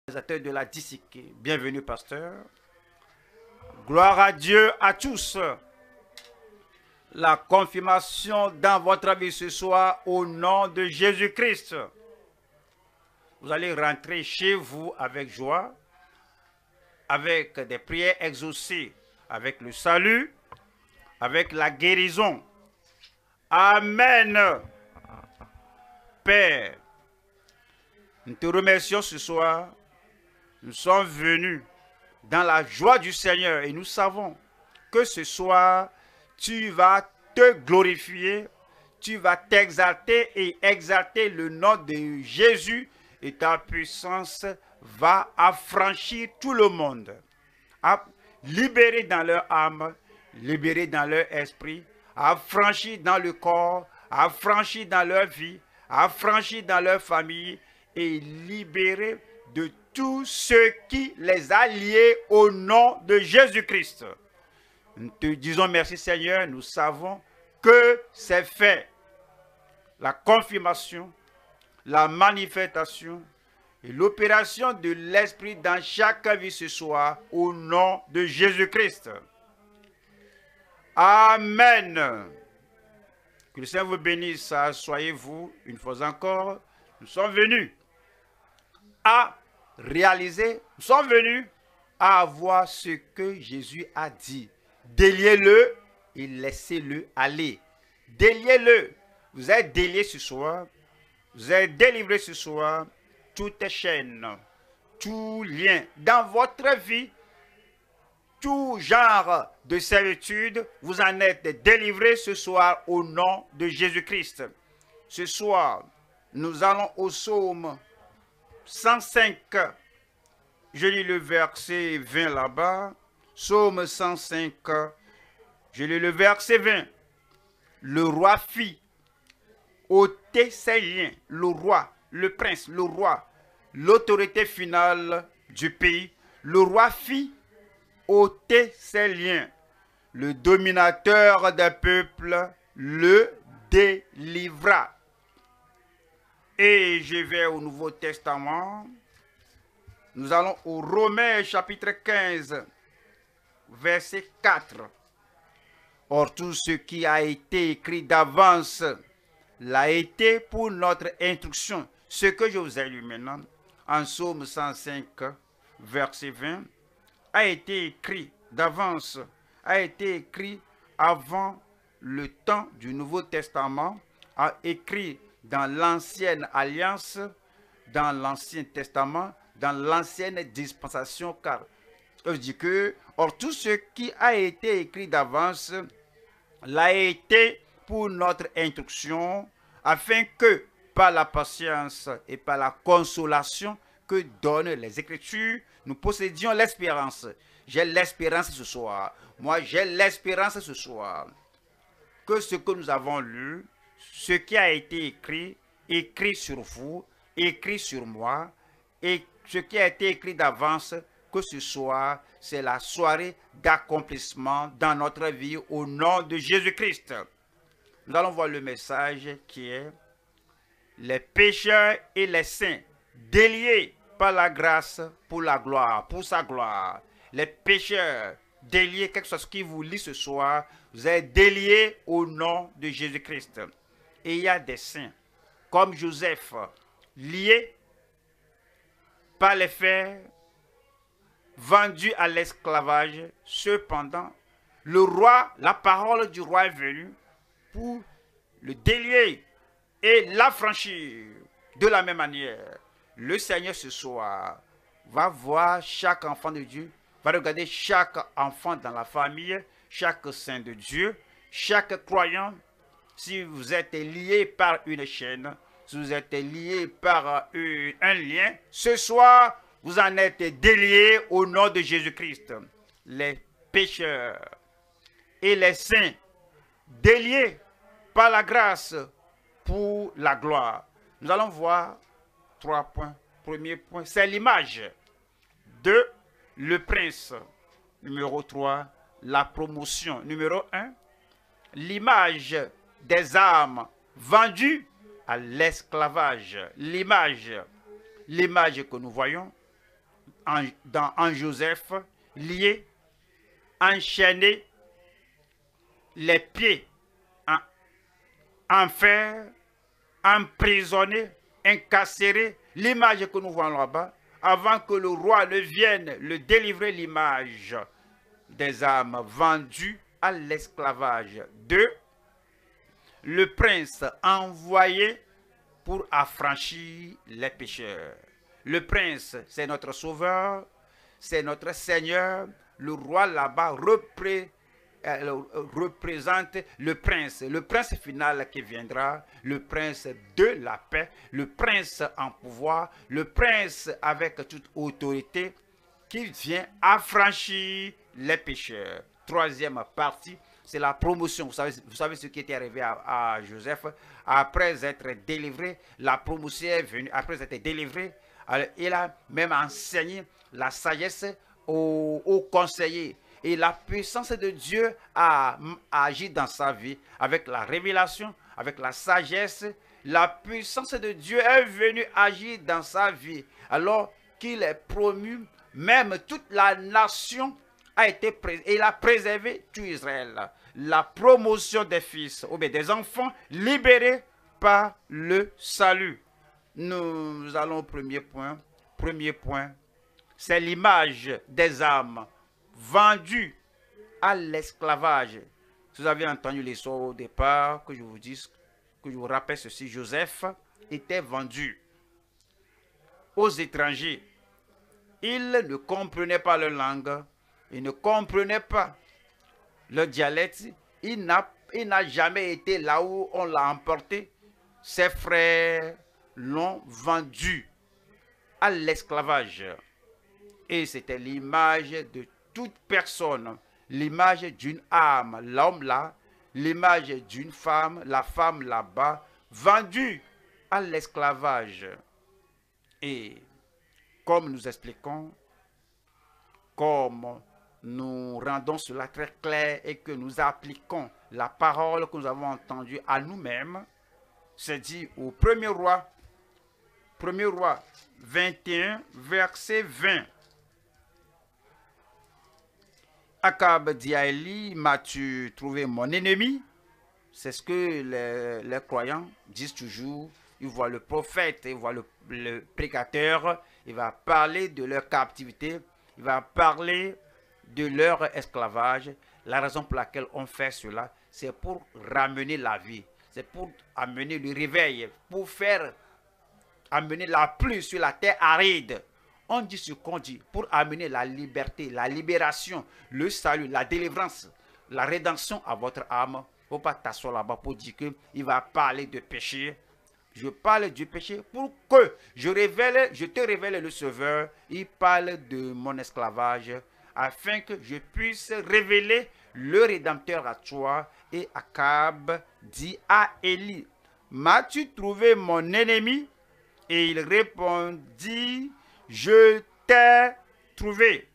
Organisateur de la DICIC. Bienvenue, pasteur. Gloire à Dieu à tous. La confirmation dans votre vie ce soir au nom de Jésus-Christ. Vous allez rentrer chez vous avec joie, avec des prières exaucées, avec le salut, avec la guérison. Amen. Père, nous te remercions ce soir. Nous sommes venus dans la joie du Seigneur et nous savons que ce soir, tu vas te glorifier, tu vas t'exalter et exalter le nom de Jésus et ta puissance va affranchir tout le monde, libérer dans leur âme, libérer dans leur esprit, affranchir dans le corps, affranchir dans leur vie, affranchir dans leur famille et libérer de tout ce qui les a liés au nom de Jésus-Christ. Nous te disons merci Seigneur, nous savons que c'est fait. La confirmation, la manifestation et l'opération de l'Esprit dans chaque vie ce soir au nom de Jésus-Christ. Amen. Que le Seigneur vous bénisse. Soyez-vous une fois encore. Nous sommes venus à réaliser, nous sommes venus à avoir ce que Jésus a dit. Déliez-le et laissez-le aller. Déliez-le. Vous êtes délié ce soir. Vous êtes délivré ce soir. Toute chaîne, tout lien dans votre vie, tout genre de servitude, vous en êtes délivré ce soir au nom de Jésus-Christ. Ce soir, nous allons au psaume 105. Je lis le verset 20 là-bas. Psaume 105. Je lis le verset 20. Le roi fit ôter ses liens. Le roi, le prince, le roi, l'autorité finale du pays. Le roi fit ôter ses liens. Le dominateur des peuples le délivra. Et je vais au Nouveau Testament. Nous allons au Romains chapitre 15, verset 4. Or tout ce qui a été écrit d'avance l'a été pour notre instruction. Ce que je vous ai lu maintenant, en Psaume 105, verset 20, a été écrit d'avance, a été écrit avant le temps du Nouveau Testament, a écrit dans l'ancienne alliance, dans l'Ancien Testament, dans l'ancienne dispensation, car je dis que, or tout ce qui a été écrit d'avance l'a été pour notre instruction, afin que, par la patience et par la consolation que donnent les Écritures, nous possédions l'espérance. J'ai l'espérance ce soir. Moi, j'ai l'espérance ce soir que ce que nous avons lu, ce qui a été écrit, écrit sur vous, écrit sur moi, et ce qui a été écrit d'avance, que ce soir, c'est la soirée d'accomplissement dans notre vie au nom de Jésus-Christ. Nous allons voir le message qui est les pécheurs et les saints, déliés par la grâce pour la gloire, pour sa gloire. Les pécheurs, déliés, quelque chose qui vous lit ce soir, vous êtes déliés au nom de Jésus-Christ. Et il y a des saints, comme Joseph, liés par les fers, vendus à l'esclavage. Cependant, le roi, la parole du roi est venue pour le délier et l'affranchir. De la même manière, le Seigneur ce soir va voir chaque enfant de Dieu, va regarder chaque enfant dans la famille, chaque saint de Dieu, chaque croyant. Si vous êtes lié par une chaîne, si vous êtes lié par un lien, ce soir, vous en êtes déliés au nom de Jésus-Christ. Les pécheurs et les saints, déliés par la grâce pour la gloire. Nous allons voir 3 points. Premier point, c'est l'image. 2, le prince. Numéro 3, la promotion. Numéro 1, l'image des âmes vendues à l'esclavage. L'image que nous voyons, en Joseph, lié, enchaîné, les pieds en fer, emprisonné, incarcéré. L'image que nous voyons là-bas, avant que le roi ne vienne le délivrer, l'image des âmes vendues à l'esclavage. 2. Le prince envoyé pour affranchir les pécheurs. Le prince, c'est notre sauveur, c'est notre Seigneur. Le roi là-bas représente le prince final qui viendra, le prince de la paix, le prince en pouvoir, le prince avec toute autorité qui vient affranchir les pécheurs. Troisième partie, c'est la promotion. Vous savez ce qui était arrivé à Joseph après être délivré. La promotion est venue après être délivré. Il a même enseigné la sagesse aux conseillers. Et la puissance de Dieu a agi dans sa vie avec la révélation, avec la sagesse. La puissance de Dieu est venue agir dans sa vie alors qu'il est promu. Même toute la nation a été il a préservé tout Israël. La promotion des fils ou bien des enfants libérés par le salut. Nous allons au premier point. Premier point, c'est l'image des âmes vendues à l'esclavage. Vous avez entendu l'histoire au départ, que je vous rappelle ceci. Joseph était vendu aux étrangers. Il ne comprenait pas leur langue, il ne comprenait pas leur dialecte. Il n'a jamais été là où on l'a emporté. Ses frères l'ont vendu à l'esclavage. Et c'était l'image de toute personne, l'image d'une âme, l'homme là, l'image d'une femme, la femme là-bas, vendue à l'esclavage. Et comme nous expliquons, comme nous rendons cela très clair et que nous appliquons la parole que nous avons entendue à nous-mêmes, c'est dit au 1er roi 21, verset 20. Akab dit à Élie, m'as-tu trouvé mon ennemi? C'est ce que les croyants disent toujours. Ils voient le prophète, ils voient le prédicateur, il va parler de leur captivité, il va parler de leur esclavage. La raison pour laquelle on fait cela, c'est pour ramener la vie, c'est pour amener le réveil, pour faire amener la pluie sur la terre aride. On dit ce qu'on dit pour amener la liberté, la libération, le salut, la délivrance, la rédemption à votre âme. Il ne faut pas t'asseoir là-bas pour dire qu'il va parler de péché. Je parle du péché pour que je te révèle le Sauveur. Il parle de mon esclavage afin que je puisse révéler le Rédempteur à toi. Et Akab dit à Élie, m'as-tu trouvé mon ennemi? Et il répondit, je t'ai trouvé.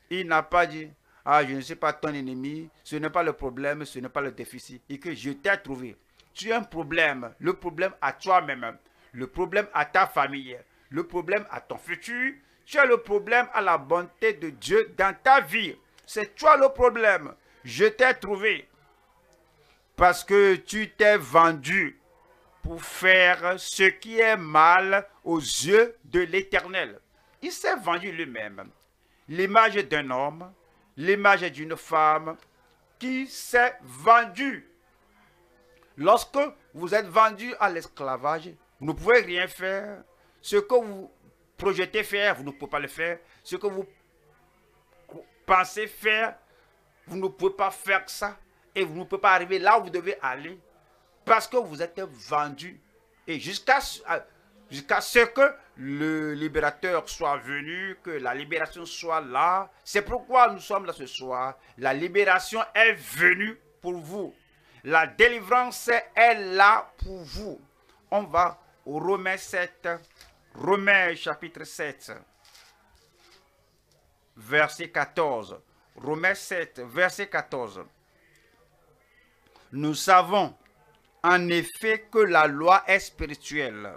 Il n'a pas dit, ah, je ne suis pas ton ennemi, ce n'est pas le problème, ce n'est pas le déficit. Et que je t'ai trouvé. Tu as un problème, le problème à toi-même, le problème à ta famille, le problème à ton futur. Tu as le problème à la bonté de Dieu dans ta vie. C'est toi le problème. Je t'ai trouvé parce que tu t'es vendu pour faire ce qui est mal aux yeux de l'Éternel. Il s'est vendu lui-même. L'image d'un homme, l'image d'une femme qui s'est vendue. Lorsque vous êtes vendu à l'esclavage, vous ne pouvez rien faire. Ce que vous projetez faire, vous ne pouvez pas le faire. Ce que vous pensez faire, vous ne pouvez pas faire ça. Et vous ne pouvez pas arriver là où vous devez aller. Parce que vous êtes vendu. Et jusqu'à ce que le libérateur soit venu, que la libération soit là. C'est pourquoi nous sommes là ce soir. La libération est venue pour vous. La délivrance est là pour vous. On va au Romains 7. Romains chapitre 7. Verset 14. Romains 7, verset 14. Nous savons en effet que la loi est spirituelle.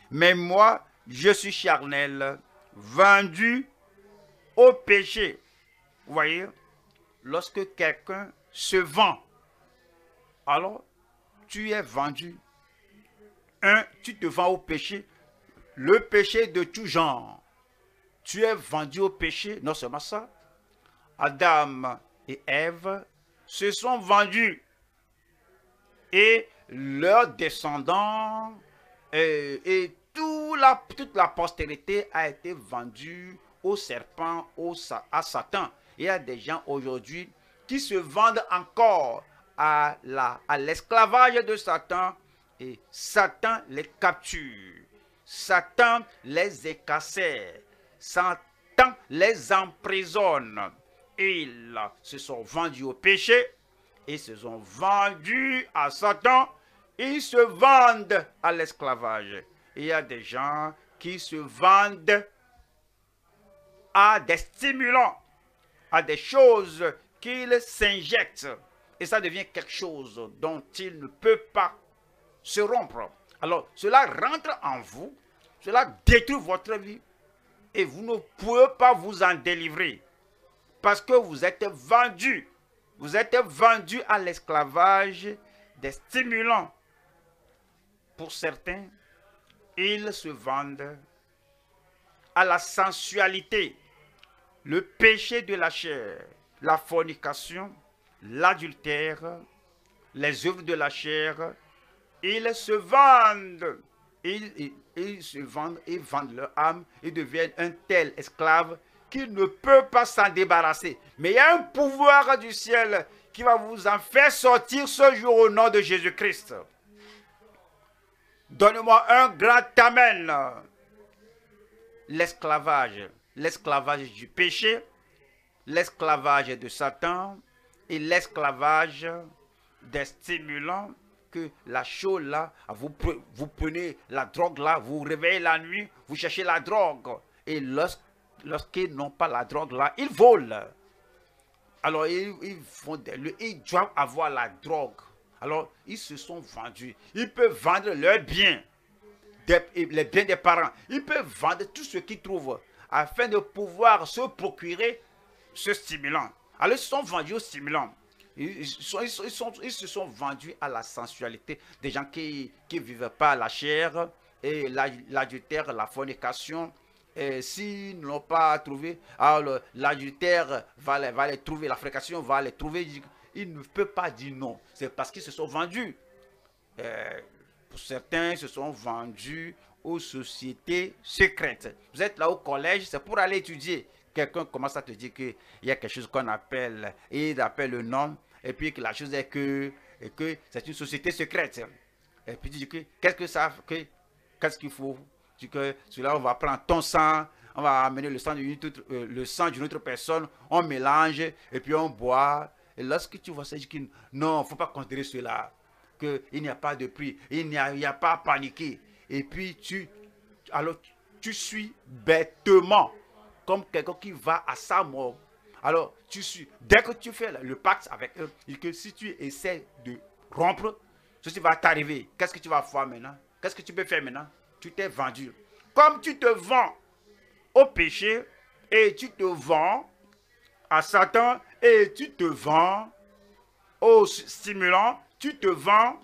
Mais moi, je suis charnel, vendu au péché. Vous voyez, lorsque quelqu'un se vend, alors tu es vendu. Tu te vends au péché, le péché de tout genre. Tu es vendu au péché, non seulement ça, Adam et Ève se sont vendus et leurs descendants et toute la postérité a été vendue au serpent, à Satan. Il y a des gens aujourd'hui qui se vendent encore à l'esclavage de Satan et Satan les capture. Satan les écarcère. Satan les emprisonne. Ils se sont vendus au péché. Ils se sont vendus à Satan. Ils se vendent à l'esclavage. Il y a des gens qui se vendent à des stimulants, à des choses qu'ils s'injectent. Et ça devient quelque chose dont ils ne peuvent pas se rompre. Alors, cela rentre en vous, cela détruit votre vie et vous ne pouvez pas vous en délivrer parce que vous êtes vendu. Vous êtes vendu à l'esclavage des stimulants. Pour certains, ils se vendent à la sensualité, le péché de la chair, la fornication, l'adultère, les œuvres de la chair. Ils se vendent. Ils se vendent et vendent leur âme. Ils deviennent un tel esclave qu'ils ne peuvent pas s'en débarrasser. Mais il y a un pouvoir du ciel qui va vous en faire sortir ce jour au nom de Jésus-Christ. Donne-moi un grand amen. L'esclavage du péché, l'esclavage de Satan et l'esclavage des stimulants que la chose là, vous prenez la drogue là, vous vous réveillez la nuit, vous cherchez la drogue. Et lorsqu'ils n'ont pas la drogue là, ils volent. Alors ils doivent avoir la drogue. Alors ils se sont vendus. Ils peuvent vendre leurs biens, les biens des parents. Ils peuvent vendre tout ce qu'ils trouvent afin de pouvoir se procurer ce stimulant. Alors ils se sont vendus au stimulant. Ils se sont vendus à la sensualité. Des gens qui ne vivent pas à la chair, et l'adultère, la fornication. S'ils ne l'ont pas trouvé, alors l'adultère va les trouver, la fornication va les trouver. Ils ne peuvent pas dire non. C'est parce qu'ils se sont vendus. Pour certains, ils se sont vendus aux sociétés secrètes. Vous êtes là au collège, c'est pour aller étudier. Quelqu'un commence à te dire qu'il y a quelque chose qu'on appelle, et il appelle le nom, et puis que la chose est que c'est une société secrète. Et puis tu dis que qu'est-ce qu'il faut? Tu dis que cela, on va prendre ton sang, on va amener le sang d'une autre personne, on mélange, et puis on boit. Et lorsque tu vois ça, tu dis que non, il ne faut pas considérer cela, qu'il n'y a pas de prix, il n'y a pas à paniquer. Et puis tu suis bêtement comme quelqu'un qui va à sa mort. Alors, dès que tu fais le pacte avec eux, et que si tu essaies de rompre, ceci va t'arriver. Qu'est-ce que tu vas faire maintenant? Qu'est-ce que tu peux faire maintenant? Tu t'es vendu. Comme tu te vends au péché, et tu te vends à Satan, et tu te vends aux stimulants, tu te vends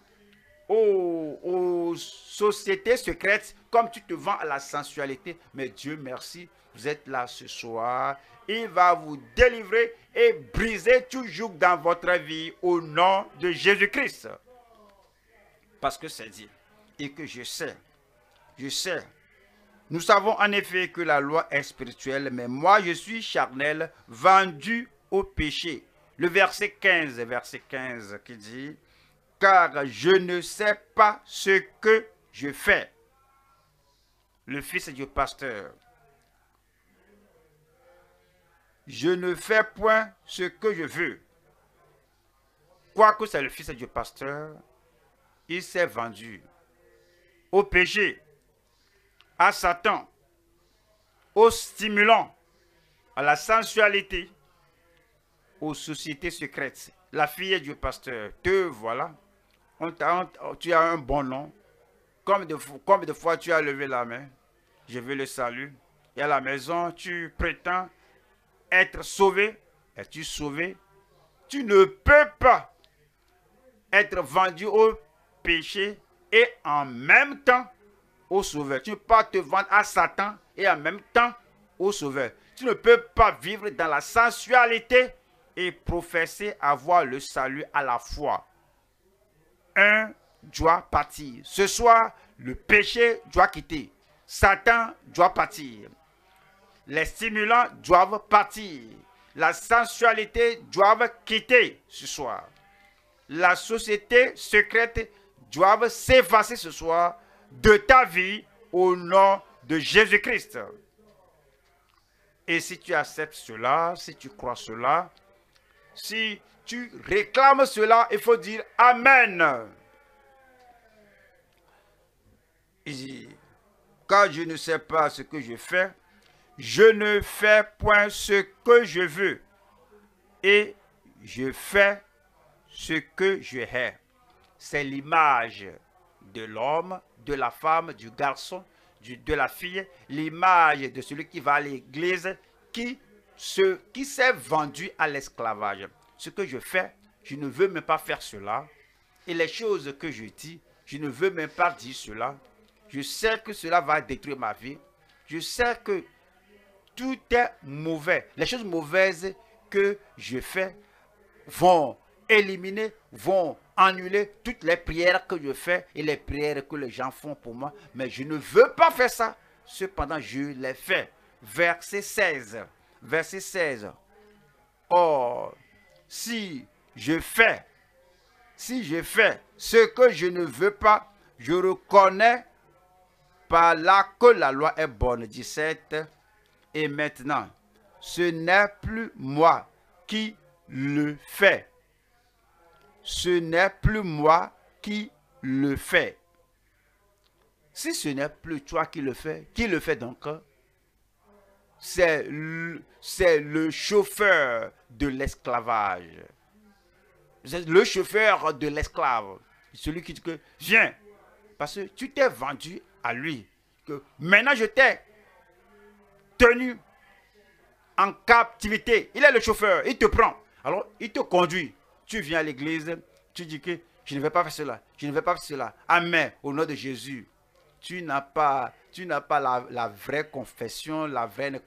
aux sociétés secrètes, comme tu te vends à la sensualité. Mais Dieu merci, vous êtes là ce soir. Il va vous délivrer et briser tout joug dans votre vie au nom de Jésus-Christ. Parce que c'est dit. Et que je sais. Nous savons en effet que la loi est spirituelle, mais moi je suis charnel, vendu au péché. Le verset 15 qui dit: car je ne sais pas ce que je fais. Le fils du pasteur. Je ne fais point ce que je veux. Quoique c'est le fils du pasteur, il s'est vendu au péché, à Satan, aux stimulants, à la sensualité, aux sociétés secrètes. La fille du pasteur, te voilà. Tu as un bon nom. Combien de fois tu as levé la main? Je veux le salut. et à la maison, tu prétends être sauvé. Es-tu sauvé? Tu ne peux pas être vendu au péché et en même temps au sauveur. Tu ne peux pas te vendre à Satan et en même temps au sauveur. Tu ne peux pas vivre dans la sensualité et professer avoir le salut à la fois. Un doit partir. Ce soir, le péché doit quitter. Satan doit partir. Les stimulants doivent partir. La sensualité doit quitter ce soir. La société secrète doit s'effacer ce soir de ta vie au nom de Jésus-Christ. Et si tu acceptes cela, si tu crois cela, si tu réclames cela, il faut dire Amen. Il dit, car je ne sais pas ce que je fais, je ne fais point ce que je veux, et je fais ce que je hais. C'est l'image de l'homme, de la femme, du garçon, de la fille, l'image de celui qui va à l'église, qui s'est vendu à l'esclavage. Ce que je fais, je ne veux même pas faire cela. Et les choses que je dis, je ne veux même pas dire cela. Je sais que cela va détruire ma vie. Je sais que tout est mauvais. Les choses mauvaises que je fais vont éliminer, vont annuler toutes les prières que je fais et les prières que les gens font pour moi. Mais je ne veux pas faire ça. Cependant, je les fais. Verset 16. Verset 16. Or, si je fais ce que je ne veux pas, je reconnais par là que la loi est bonne. 17. Et maintenant, ce n'est plus moi qui le fais. Ce n'est plus moi qui le fais. Si ce n'est plus toi qui le fais, qui le fait donc? C'est le chauffeur de l'esclavage. C'est le chauffeur de l'esclave. Celui qui dit que viens, parce que tu t'es vendu à lui. Que maintenant je t'ai tenu en captivité. Il est le chauffeur, il te prend. Alors il te conduit. Tu viens à l'église, tu dis que je ne vais pas faire cela, je ne vais pas faire cela. Amen, au nom de Jésus. Tu n'as pas la vraie confession, la vraie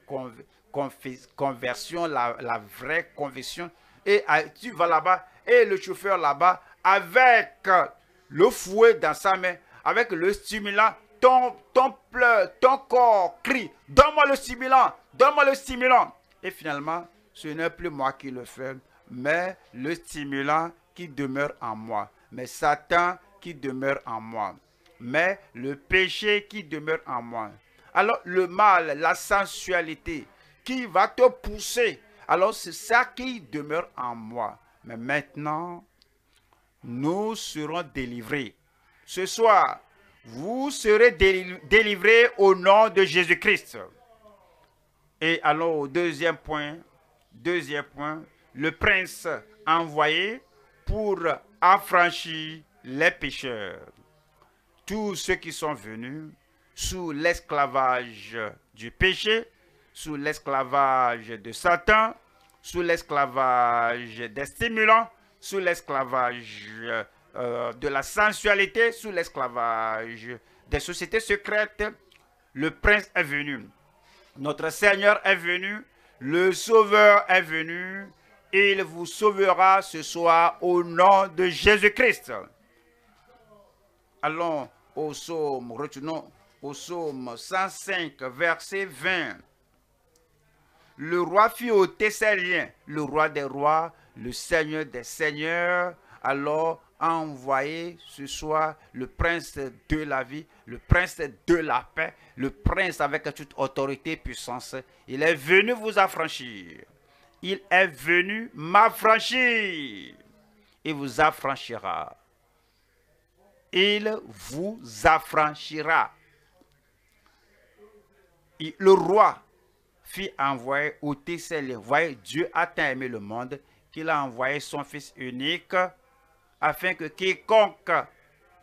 conversion, la vraie conversion. Et tu vas là-bas, et le chauffeur là-bas, avec le fouet dans sa main, avec le stimulant, ton corps crie, donne-moi le stimulant, donne-moi le stimulant. Et finalement, ce n'est plus moi qui le fais, mais le stimulant qui demeure en moi, mais Satan qui demeure en moi, mais le péché qui demeure en moi. Alors le mal, la sensualité qui va te pousser, alors c'est ça qui demeure en moi. Mais maintenant, nous serons délivrés. Ce soir, vous serez délivrés au nom de Jésus-Christ. Et allons au deuxième point. Deuxième point, le prince envoyé pour affranchir les pécheurs. Tous ceux qui sont venus sous l'esclavage du péché, sous l'esclavage de Satan, sous l'esclavage des stimulants, sous l'esclavage de la sensualité, sous l'esclavage des sociétés secrètes, le prince est venu. Notre Seigneur est venu, le Sauveur est venu, et il vous sauvera ce soir au nom de Jésus-Christ. Allons au psaume, retournons au psaume 105, verset 20. Le roi fit ôter ses liens, le roi des rois, le Seigneur des seigneurs, alors a envoyé ce soir le prince de la vie, le prince de la paix, le prince avec toute autorité et puissance. Il est venu vous affranchir. Il est venu m'affranchir. Il vous affranchira. Il vous affranchira. Le roi fit envoyer ôter ses liens. Voyez, Dieu a tant aimé le monde qu'il a envoyé son Fils unique afin que quiconque,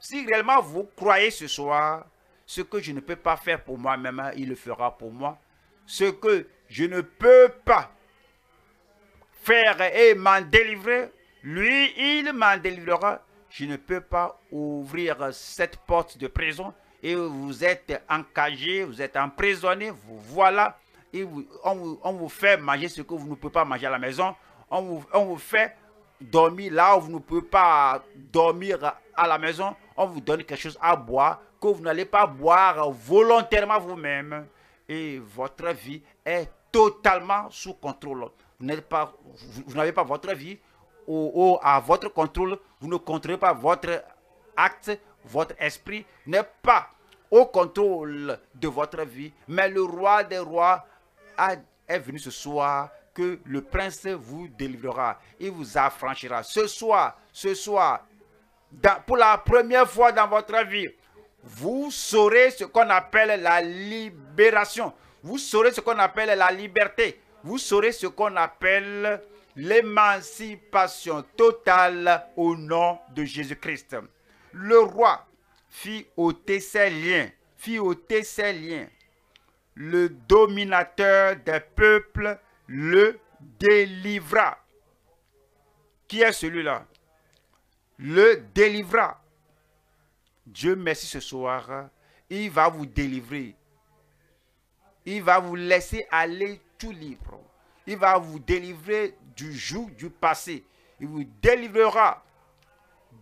si réellement vous croyez ce soir, ce que je ne peux pas faire pour moi-même, il le fera pour moi. ce que je ne peux pas faire et m'en délivrer, lui, il m'en délivrera. Je ne peux pas ouvrir cette porte de prison et vous êtes encagé, vous êtes emprisonné, vous voilà, et on vous fait manger ce que vous ne pouvez pas manger à la maison, on vous fait dormir là où vous ne pouvez pas dormir à la maison, on vous donne quelque chose à boire que vous n'allez pas boire volontairement vous-même et votre vie est totalement sous contrôle. Vous n'avez pas votre vie à votre contrôle, vous ne contrôlez pas votre acte, votre esprit n'est pas au contrôle de votre vie, mais le roi des rois est venu ce soir, que le prince vous délivrera, il vous affranchira. Ce soir, pour la première fois dans votre vie, vous saurez ce qu'on appelle la libération. Vous saurez ce qu'on appelle la liberté. Vous saurez ce qu'on appelle l'émancipation totale au nom de Jésus-Christ. Le roi fit ôter ses liens, le dominateur des peuples le délivra. Qui est celui-là? Le délivra. Dieu merci ce soir, il va vous délivrer. Il va vous laisser aller tout libre. Il va vous délivrer du joug du passé. Il vous délivrera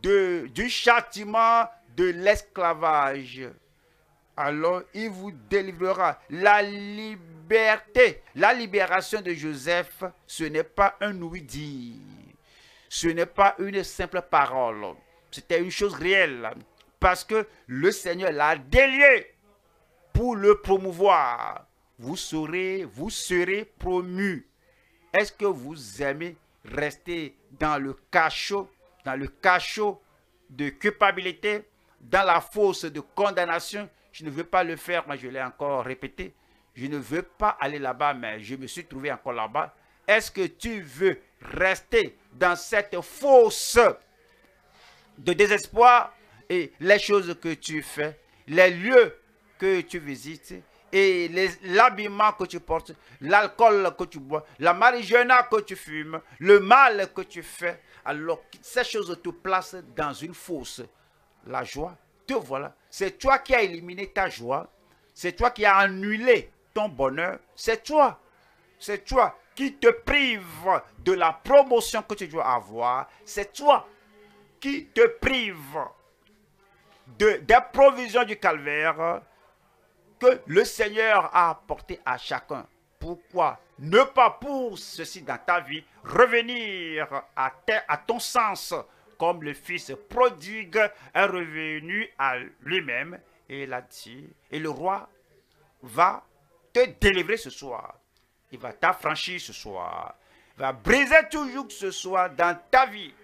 du châtiment de l'esclavage. Alors, il vous délivrera. La liberté, la libération de Joseph, ce n'est pas un oui-dire. Ce n'est pas une simple parole. C'était une chose réelle. Parce que le Seigneur l'a délié pour le promouvoir. Vous serez promu. Est-ce que vous aimez rester dans le cachot de culpabilité, dans la fosse de condamnation? Je ne veux pas le faire, mais je l'ai encore répété. Je ne veux pas aller là-bas, mais je me suis trouvé encore là-bas. Est-ce que tu veux rester dans cette fosse de désespoir et les choses que tu fais, les lieux que tu visites et l'habillement que tu portes, l'alcool que tu bois, la marijuana que tu fumes, le mal que tu fais, alors ces choses te placent dans une fosse. La joie, te voilà. C'est toi qui as éliminé ta joie. C'est toi qui as annulé ton bonheur. C'est toi qui te prive de la promotion que tu dois avoir. C'est toi qui te prive des provisions du calvaire que le Seigneur a apporté à chacun. Pourquoi ne pas pour ceci dans ta vie revenir à ton sens comme le fils prodigue est revenu à lui-même et il a dit, et le roi va te délivrer ce soir. Il va t'affranchir ce soir. Il va briser toujours ce soir dans ta vie.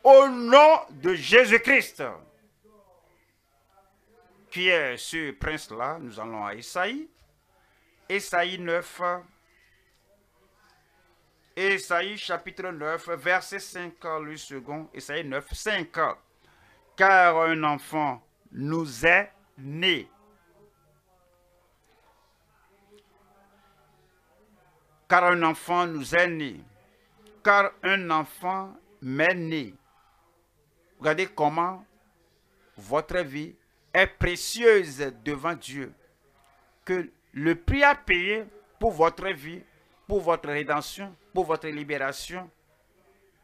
Au nom de Jésus-Christ. Qui est ce prince-là? Nous allons à Ésaïe. Ésaïe 9. Ésaïe chapitre 9, verset 5, le second. Ésaïe 9, 5. Car un enfant nous est né. Car un enfant nous est né. Car un enfant m'est né. Regardez comment votre vie est précieuse devant Dieu. Que le prix à payer pour votre vie, pour votre rédemption, pour votre libération,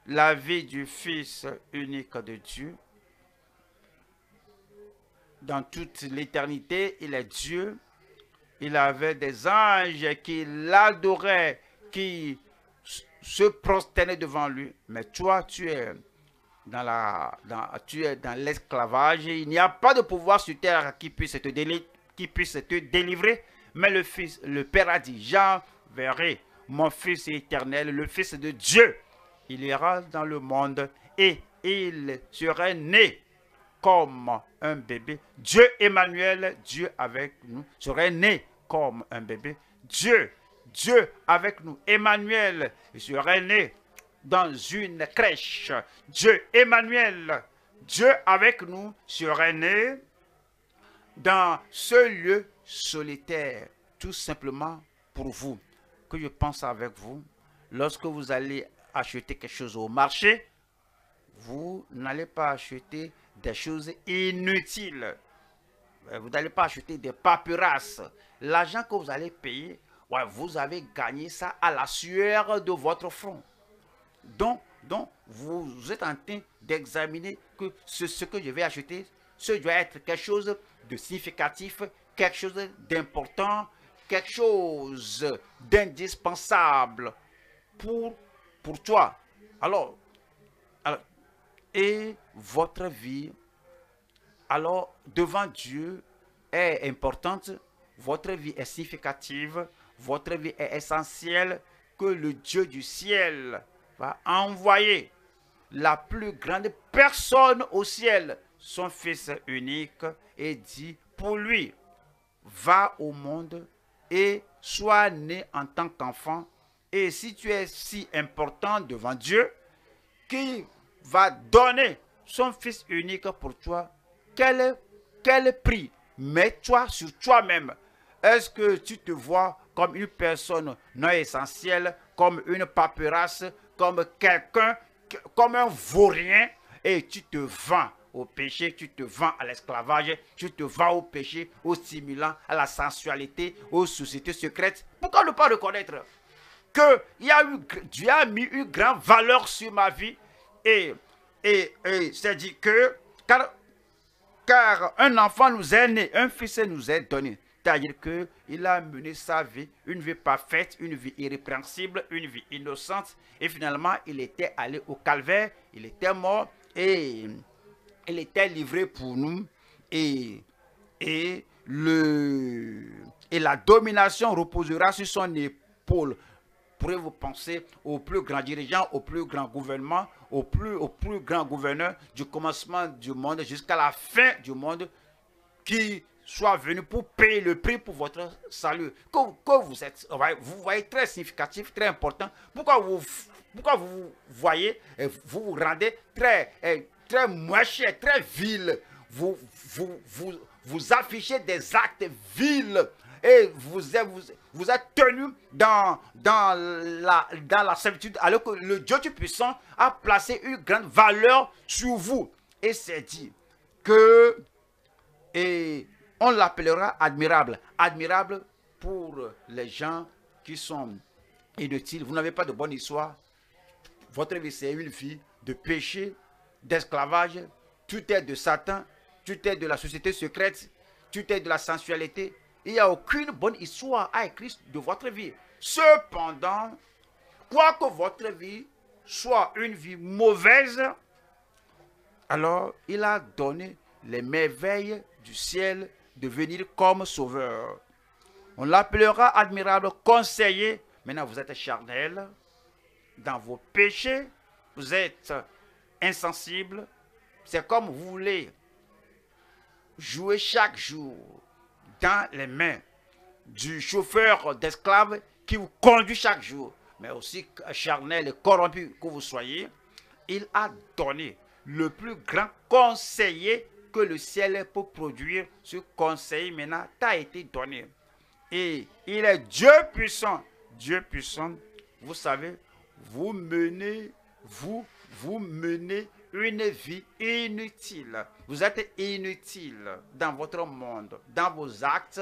la vie du Fils unique de Dieu. Dans toute l'éternité, il est Dieu. Il avait des anges qui l'adoraient, qui se prosternaient devant lui. Mais toi, tu es dans l'esclavage. Il n'y a pas de pouvoir sur terre qui puisse te délivrer. Mais le Père a dit, j'enverrai mon Fils éternel, le Fils de Dieu. Il ira dans le monde et il serait né comme un bébé. Dieu Emmanuel, Dieu avec nous, serait né comme un bébé. Dieu avec nous. Emmanuel, il serait né dans une crèche. Dieu Emmanuel, Dieu avec nous, serait né dans ce lieu solitaire. Tout simplement pour vous que je pense avec vous. Lorsque vous allez acheter quelque chose au marché, vous n'allez pas acheter des choses inutiles. Vous n'allez pas acheter des paperasses. L'argent que vous allez payer, ouais, vous avez gagné ça à la sueur de votre front. Donc vous êtes en train d'examiner que ce que je vais acheter, ce doit être quelque chose de significatif, quelque chose d'important, quelque chose d'indispensable pour toi. Alors, et votre vie, alors devant Dieu, est importante, votre vie est significative, votre vie est essentielle, que le Dieu du ciel va envoyer la plus grande personne au ciel, son Fils unique, et dit pour lui, va au monde et sois né en tant qu'enfant. Et si tu es si important devant Dieu, qui va donner son Fils unique pour toi, quel prix mets-toi sur toi-même? Est-ce que tu te vois comme une personne non essentielle, comme une paperasse, comme quelqu'un, comme un vaurien, et tu te vends au péché, tu te vends à l'esclavage, tu te vends au péché, au stimulant, à la sensualité, aux sociétés secrètes? Pourquoi ne pas reconnaître que Dieu a mis une grande valeur sur ma vie et c'est dit que car un enfant nous est né, un fils nous est donné. C'est-à-dire qu'il a mené sa vie, une vie parfaite, une vie irrépréhensible, une vie innocente. Et finalement, il était allé au calvaire, il était mort et il était livré pour nous. Et la domination reposera sur son épaule. Pourrez-vous penser au plus grand dirigeant, au plus grand gouvernement, au plus grand gouverneur du commencement du monde jusqu'à la fin du monde, qui soit venu pour payer le prix pour votre salut. Que vous êtes, vous voyez, très significatif, très important. Pourquoi vous voyez, vous vous rendez très moche, très vil. Vous affichez des actes vils. Et vous êtes tenu dans la servitude, alors que le Dieu Tout-Puissant a placé une grande valeur sur vous. Et c'est dit que on l'appellera admirable. Admirable pour les gens qui sont inutiles. Vous n'avez pas de bonne histoire. Votre vie, c'est une vie de péché, d'esclavage. Tout est de Satan. Tout est de la société secrète. Tout est de la sensualité. Il n'y a aucune bonne histoire à écrire de votre vie. Cependant, quoique votre vie soit une vie mauvaise, alors il a donné les merveilles du ciel de venir comme sauveur. On l'appellera admirable, conseiller. Maintenant, vous êtes charnel dans vos péchés. Vous êtes insensible. C'est comme vous voulez jouer chaque jour dans les mains du chauffeur d'esclaves qui vous conduit chaque jour, mais aussi charnel et corrompu que vous soyez, il a donné le plus grand conseiller que le ciel peut produire. Ce conseil maintenant t'a été donné. Et il est Dieu puissant. Dieu puissant, vous savez, vous menez une vie inutile. Vous êtes inutile dans votre monde, dans vos actes,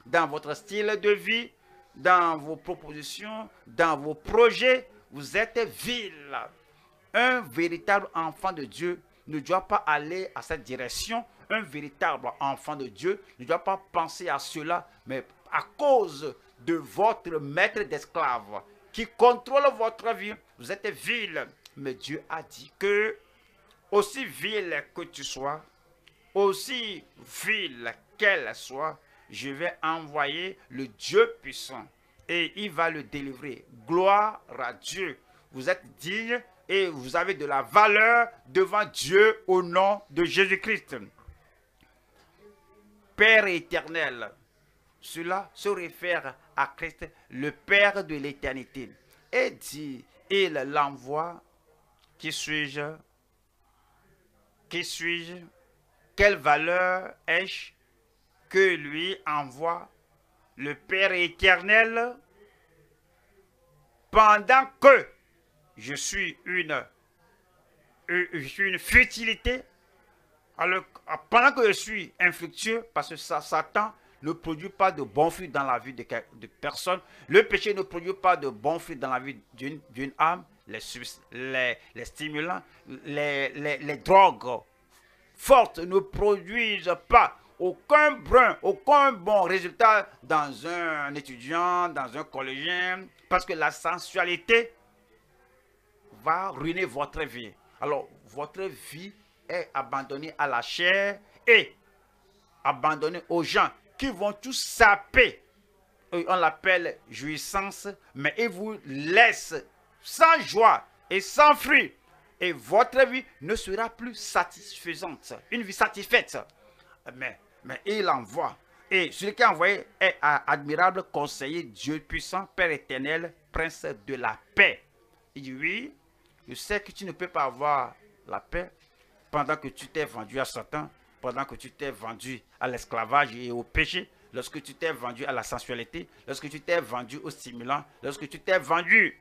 dans votre style de vie, dans vos propositions, dans vos projets. Vous êtes vil. Un véritable enfant de Dieu ne doit pas aller à cette direction. Un véritable enfant de Dieu ne doit pas penser à cela, mais à cause de votre maître d'esclaves qui contrôle votre vie, vous êtes vil. Mais Dieu a dit que aussi vil que tu sois, aussi vil qu'elle soit, je vais envoyer le Dieu puissant et il va le délivrer. Gloire à Dieu. Vous êtes digne et vous avez de la valeur devant Dieu au nom de Jésus-Christ. Père éternel, cela se réfère à Christ, le Père de l'éternité. Et dit, il l'envoie. Qui suis-je? Qui suis-je? Quelle valeur ai-je que lui envoie le Père éternel pendant que je suis une futilité, alors, pendant que je suis infructueux, parce que Satan ne produit pas de bons fruits dans la vie de personne, le péché ne produit pas de bons fruits dans la vie d'une âme, les stimulants, les drogues fortes ne produisent pas aucun bon résultat dans un étudiant, dans un collégien, parce que la sensualité va ruiner votre vie. Alors, votre vie est abandonnée à la chair et abandonnée aux gens qui vont tout saper. On l'appelle jouissance, mais ils vous laissent sans joie et sans fruit. Et votre vie ne sera plus satisfaisante, une vie satisfaite. Mais il envoie. Et celui qui a envoyé est admirable, conseiller, Dieu puissant, Père éternel, Prince de la paix. Il dit oui, je sais que tu ne peux pas avoir la paix pendant que tu t'es vendu à Satan, pendant que tu t'es vendu à l'esclavage et au péché, lorsque tu t'es vendu à la sensualité, lorsque tu t'es vendu aux stimulants, lorsque tu t'es vendu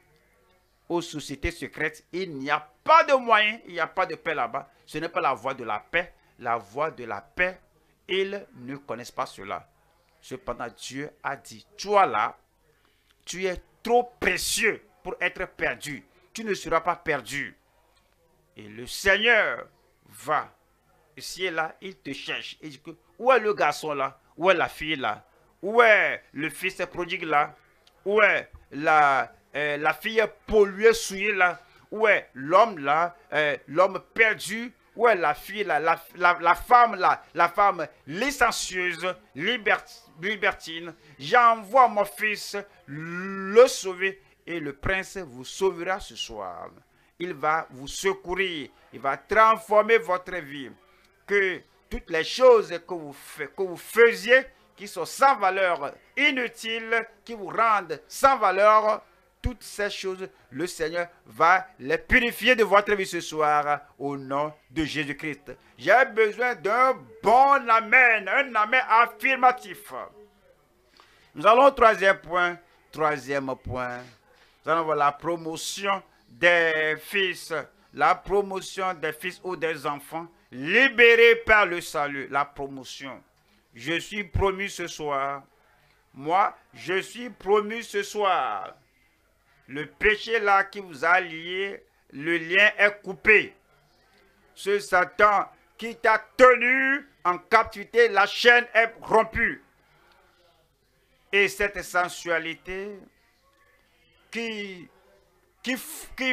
aux sociétés secrètes, il n'y a pas de moyen, il n'y a pas de paix là-bas. Ce n'est pas la voie de la paix. La voie de la paix, ils ne connaissent pas cela. Cependant, Dieu a dit, toi là, tu es trop précieux pour être perdu. Tu ne seras pas perdu. Et le Seigneur va ici et là, il te cherche. Il dit que, où est le garçon là? Où est la fille là? Où est le fils prodigue là? Où est la fille polluée, souillée là? Où est l'homme là? L'homme perdu? Où est la fille là? La femme là? La femme licencieuse, libertine. J'envoie mon fils le sauver et le prince vous sauvera ce soir. Il va vous secourir. Il va transformer votre vie. Que toutes les choses que vous faisiez, qui sont sans valeur, inutiles, qui vous rendent sans valeur, toutes ces choses, le Seigneur va les purifier de votre vie ce soir au nom de Jésus-Christ. J'ai besoin d'un bon amen, un amen affirmatif. Nous allons au troisième point. Nous allons voir la promotion des fils. La promotion des fils ou des enfants libérés par le salut. La promotion. Je suis promu ce soir. Moi, je suis promu ce soir. Le péché là qui vous a lié, le lien est coupé. Ce Satan qui t'a tenu en captivité, la chaîne est rompue. Et cette sensualité qui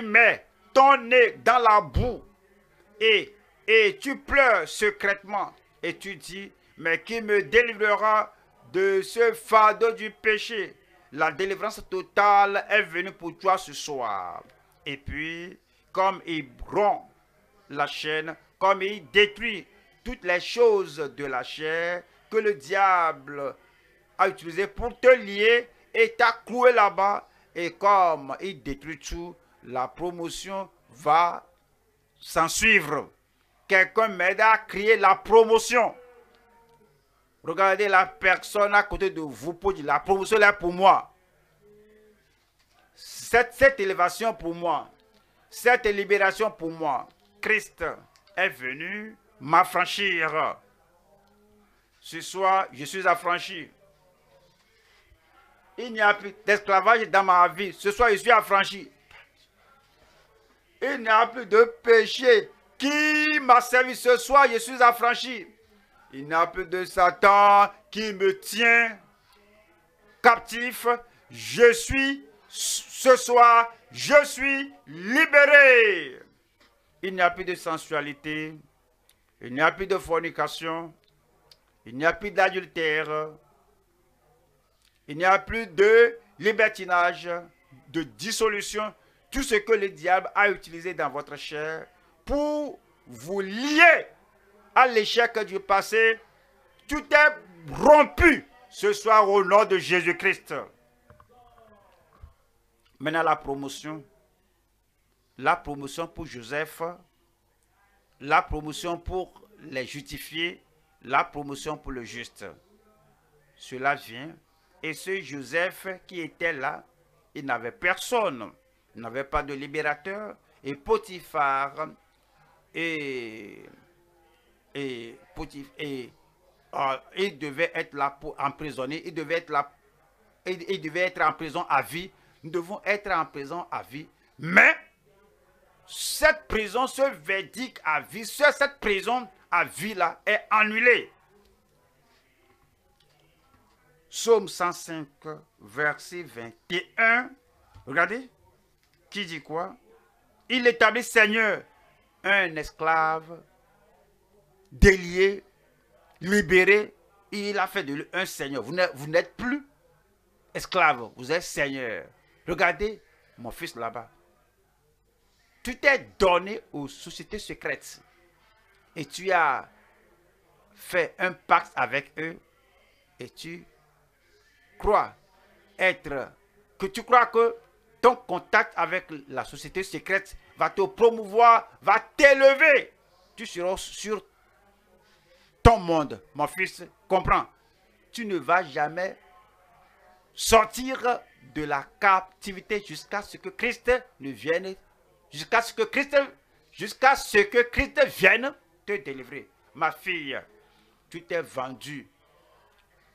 met ton nez dans la boue et tu pleures secrètement et tu dis, mais qui me délivrera de ce fardeau du péché? La délivrance totale est venue pour toi ce soir. Et puis, comme il rompt la chaîne, comme il détruit toutes les choses de la chair que le diable a utilisé pour te lier et t'a cloué là-bas, et comme il détruit tout, la promotion va s'en suivre. Quelqu'un m'aide à crier la promotion. Regardez la personne à côté de vous pour dire, la promotion est pour moi. Cette élévation pour moi, cette libération pour moi, Christ est venu m'affranchir. Ce soir, je suis affranchi. Il n'y a plus d'esclavage dans ma vie. Ce soir, je suis affranchi. Il n'y a plus de péché qui m'a servi. Ce soir, je suis affranchi. Il n'y a plus de Satan qui me tient captif. Je suis, ce soir, je suis libéré. Il n'y a plus de sensualité. Il n'y a plus de fornication. Il n'y a plus d'adultère. Il n'y a plus de libertinage, de dissolution. Tout ce que le diable a utilisé dans votre chair pour vous lier à l'échec du passé, tout est rompu ce soir au nom de Jésus-Christ. Maintenant la promotion pour Joseph, la promotion pour les justifiés, la promotion pour le juste. Cela vient, et ce Joseph qui était là, il n'avait personne. Il n'avait pas de libérateur. Et Potiphar il devait être là pour emprisonner. Il devait être là. Il devait être en prison à vie. Nous devons être en prison à vie. Mais cette prison, ce verdict à vie, cette prison à vie là est annulée. Psaume 105, verset 21. Regardez. Qui dit quoi? Il établit Seigneur un esclave délié, libéré. Il a fait de lui un Seigneur. Vous n'êtes plus esclave, vous êtes Seigneur. Regardez mon fils là-bas. Tu t'es donné aux sociétés secrètes et tu as fait un pacte avec eux et tu crois que ton contact avec la société secrète va te promouvoir, va t'élever. Tu seras sur ton monde. Mon fils, comprends. Tu ne vas jamais sortir de la captivité jusqu'à ce que Christ ne vienne, jusqu'à ce que Christ vienne te délivrer. Ma fille, tu t'es vendu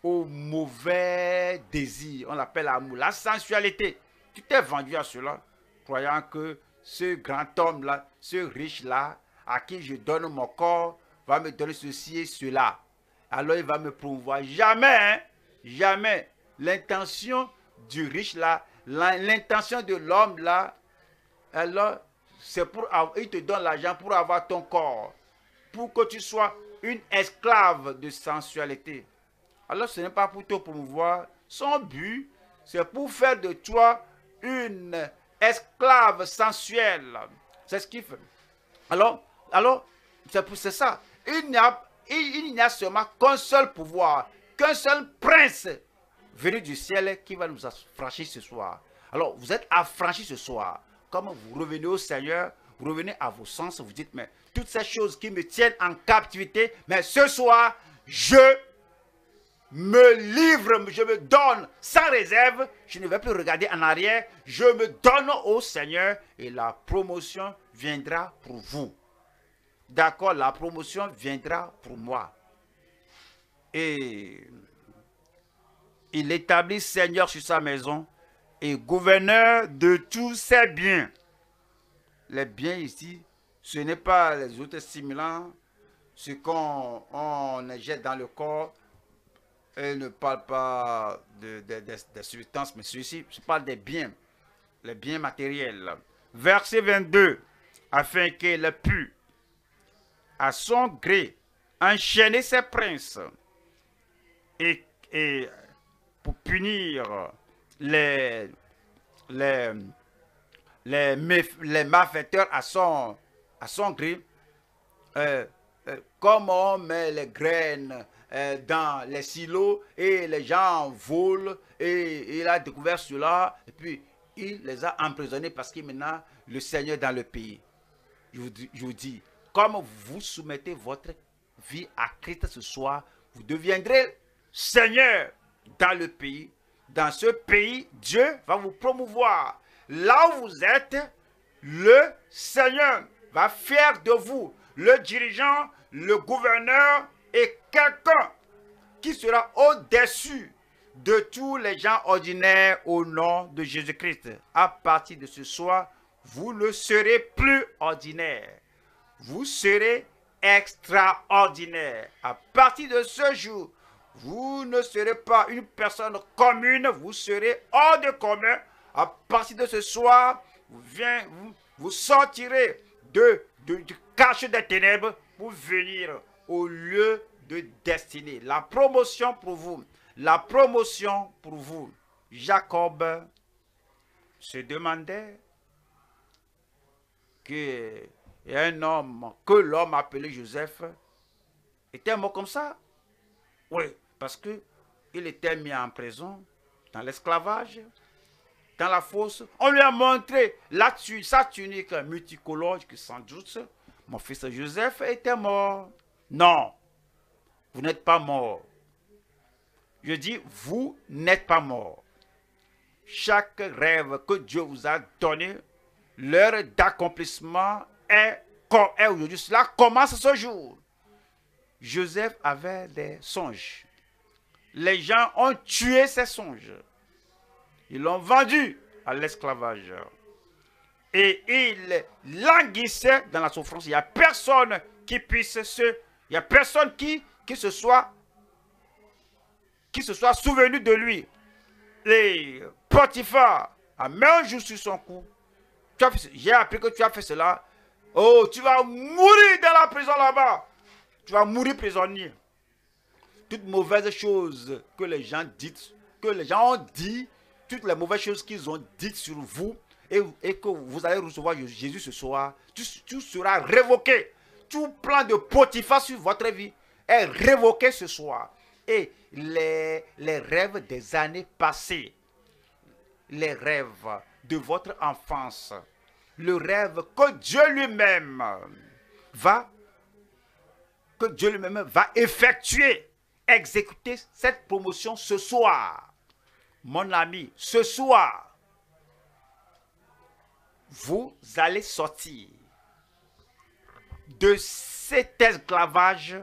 au mauvais désir, on l'appelle l'amour, la sensualité. Tu t'es vendu à cela, croyant que ce grand homme-là, ce riche-là, à qui je donne mon corps, va me donner ceci et cela. Alors il va me promouvoir. Jamais, hein, jamais. L'intention du riche-là, l'intention de l'homme-là, alors c'est pour il te donne l'argent pour avoir ton corps, pour que tu sois une esclave de sensualité. Alors ce n'est pas pour te promouvoir. Son but, c'est pour faire de toi une esclave sensuelle. C'est ce qu'il fait. Alors c'est ça. Il n'y a seulement qu'un seul pouvoir, qu'un seul prince venu du ciel qui va nous affranchir ce soir. Alors vous êtes affranchis ce soir. Comme vous revenez au Seigneur, vous revenez à vos sens, vous dites, mais toutes ces choses qui me tiennent en captivité, mais ce soir, je me livre, je me donne sans réserve, je ne vais plus regarder en arrière, je me donne au Seigneur et la promotion viendra pour vous. D'accord, la promotion viendra pour moi. Et il établit Seigneur sur sa maison et gouverneur de tous ses biens. Les biens ici, ce n'est pas les autres stimulants, ce qu'on jette dans le corps. Elle ne parle pas des substances, mais celui-ci, je parle des biens, les biens matériels. Verset 22, afin qu'elle pu, à son gré, enchaîner ses princes et pour punir les malfaiteurs à son gré, comme on met les graines dans les silos et les gens volent et il a découvert cela et puis il les a emprisonnés parce qu'il maintenant le Seigneur dans le pays. Je vous dis, comme vous soumettez votre vie à Christ ce soir, vous deviendrez Seigneur dans le pays. Dans ce pays, Dieu va vous promouvoir. Là où vous êtes, le Seigneur va faire de vous le dirigeant, le gouverneur et quelqu'un qui sera au-dessus de tous les gens ordinaires au nom de Jésus-Christ. À partir de ce soir, vous ne serez plus ordinaire. Vous serez extraordinaire. À partir de ce jour, vous ne serez pas une personne commune, vous serez hors de commun. À partir de ce soir, vous sortirez du cache des ténèbres pour venir au lieu de destinée. La promotion pour vous. La promotion pour vous. Jacob se demandait que un homme que l'homme appelé Joseph était mort comme ça. Oui, parce que il était mis en prison, dans l'esclavage, dans la fosse. On lui a montré sa tunique multicolore, que sans doute mon fils Joseph était mort. Non, vous n'êtes pas mort. Je dis, vous n'êtes pas mort. chaque rêve que Dieu vous a donné, l'heure d'accomplissement est aujourd'hui. Cela commence ce jour. Joseph avait des songes. Les gens ont tué ses songes. Ils l'ont vendu à l'esclavage. Et il languissait dans la souffrance. Il n'y a personne qui puisse il n'y a personne qui se soit souvenu de lui. Et Potiphar a mis un jour sur son cou. J'ai appris que tu as fait cela. Oh, tu vas mourir dans la prison là-bas. Tu vas mourir prisonnier. Toutes mauvaises choses que les gens disent, que les gens ont dit, toutes les mauvaises choses qu'ils ont dites sur vous, et que vous allez recevoir Jésus ce soir, tout sera révoqué. Tout plan de Potiphar sur votre vie est révoqué ce soir. Et les rêves des années passées, les rêves de votre enfance, le rêve que Dieu lui-même va effectuer, exécuter cette promotion ce soir. Mon ami, ce soir, vous allez sortir de cet esclavage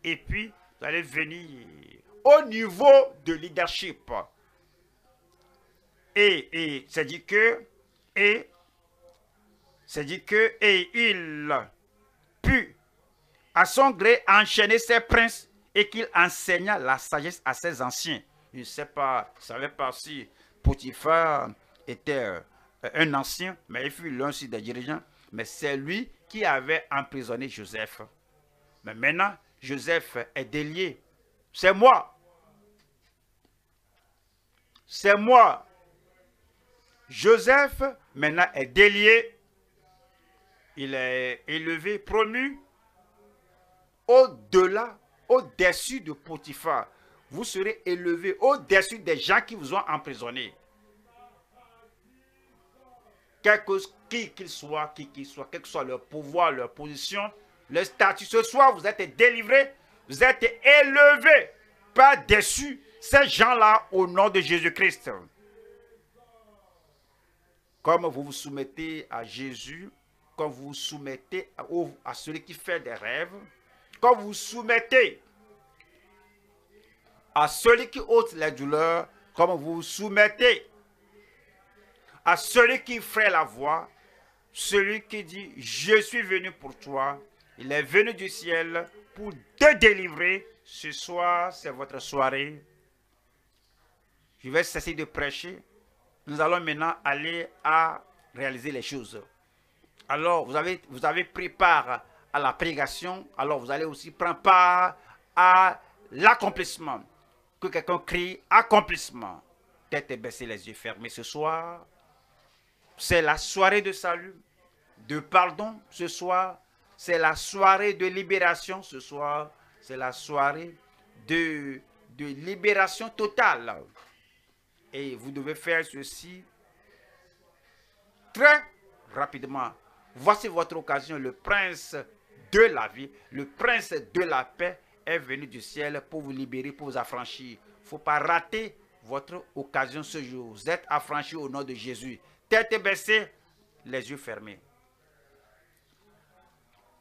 et puis vous allez venir au niveau de leadership. Et c'est dit que il put à son gré enchaîner ses princes et qu'il enseigna la sagesse à ses anciens. Je ne savais pas si Potiphar était un ancien, mais il fut l'un des dirigeants. Mais c'est lui qui avait emprisonné Joseph. Mais maintenant, Joseph est délié. C'est moi. C'est moi. Joseph, maintenant, est délié. Il est élevé, promu au-delà, au-dessus de Potiphar. Vous serez élevé au-dessus des gens qui vous ont emprisonné. Qui qu'ils soient, quel que soit leur pouvoir, leur position, leur statut. Ce soir, vous êtes délivrés, vous êtes élevés par-dessus ces gens-là au nom de Jésus-Christ. Comme vous vous soumettez à Jésus, comme vous vous soumettez à celui qui fait des rêves, comme vous vous soumettez à celui qui ôte les douleurs, comme vous vous soumettez à celui qui ferait la voix, celui qui dit « Je suis venu pour toi », il est venu du ciel pour te délivrer. Ce soir, c'est votre soirée. Je vais cesser de prêcher. Nous allons maintenant aller à réaliser les choses. Alors, vous avez pris part à la prédication, alors vous allez aussi prendre part à l'accomplissement. Que quelqu'un crie « Accomplissement ». Tête baissée, les yeux fermés ce soir. C'est la soirée de salut, de pardon ce soir. C'est la soirée de libération ce soir. C'est la soirée de libération totale. Et vous devez faire ceci très rapidement. Voici votre occasion. Le prince de la vie, le prince de la paix est venu du ciel pour vous libérer, pour vous affranchir. Il ne faut pas rater votre occasion ce jour. Vous êtes affranchis au nom de Jésus. Tête baissée, les yeux fermés.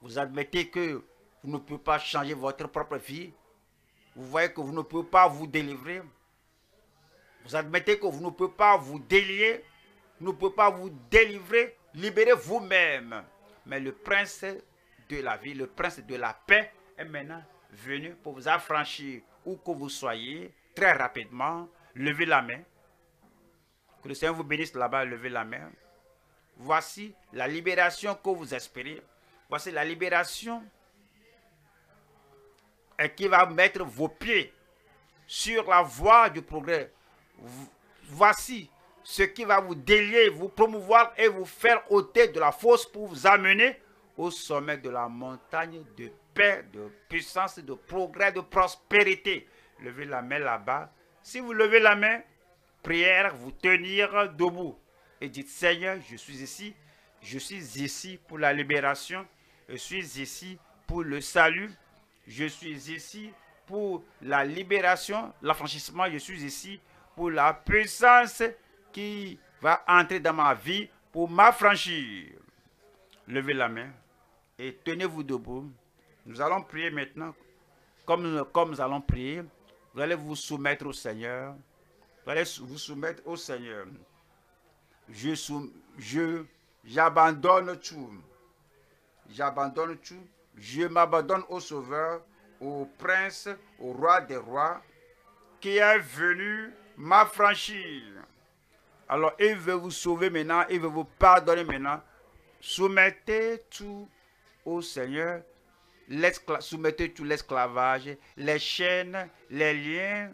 Vous admettez que vous ne pouvez pas changer votre propre vie. Vous voyez que vous ne pouvez pas vous délivrer. Vous admettez que vous ne pouvez pas vous délier. Vous ne pouvez pas vous délivrer. Libérez vous-même. Mais le prince de la vie, le prince de la paix est maintenant venu pour vous affranchir où que vous soyez. Très rapidement, levez la main. Que le Seigneur vous bénisse là-bas, levez la main. Voici la libération que vous espérez. Voici la libération et qui va mettre vos pieds sur la voie du progrès. Voici ce qui va vous délier, vous promouvoir et vous faire ôter de la fosse pour vous amener au sommet de la montagne de paix, de puissance, de progrès, de prospérité. Levez la main là-bas. Si vous levez la main, prière, vous tenir debout et dites: Seigneur, je suis ici pour la libération, je suis ici pour le salut, je suis ici pour la libération, l'affranchissement, je suis ici pour la puissance qui va entrer dans ma vie pour m'affranchir. Levez la main et tenez-vous debout. Nous allons prier maintenant. Comme nous allons prier, vous allez vous soumettre au Seigneur. Vous allez vous soumettre au Seigneur. J'abandonne tout. J'abandonne tout. Je m'abandonne au Sauveur, au Prince, au Roi des Rois, qui est venu m'affranchir. Alors, il veut vous sauver maintenant, il veut vous pardonner maintenant. Soumettez tout au Seigneur. Soumettez tout l'esclavage, les chaînes, les liens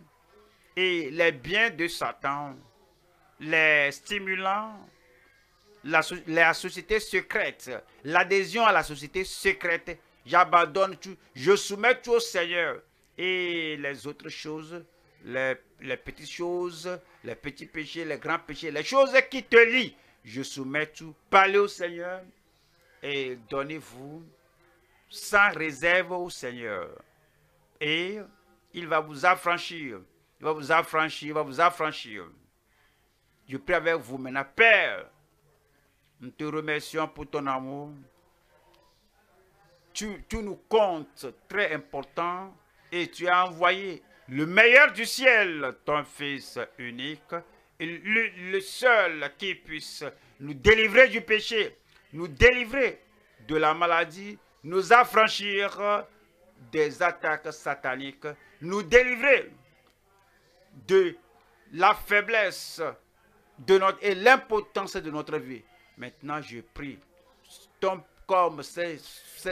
et les biens de Satan, les stimulants, la société secrète, l'adhésion à la société secrète. J'abandonne tout, je soumets tout au Seigneur. Et les autres choses, les petites choses, les petits péchés, les grands péchés, les choses qui te lient, je soumets tout. Parlez au Seigneur et donnez-vous sans réserve au Seigneur. Et il va vous affranchir. Il va vous affranchir, il va vous affranchir. Je prie avec vous maintenant. Père, nous te remercions pour ton amour. Tu nous comptes très important et tu as envoyé le meilleur du ciel, ton Fils unique, le seul qui puisse nous délivrer du péché, nous délivrer de la maladie, nous affranchir des attaques sataniques, nous délivrer de la faiblesse et l'impotence de notre vie. Maintenant, je prie, comme ces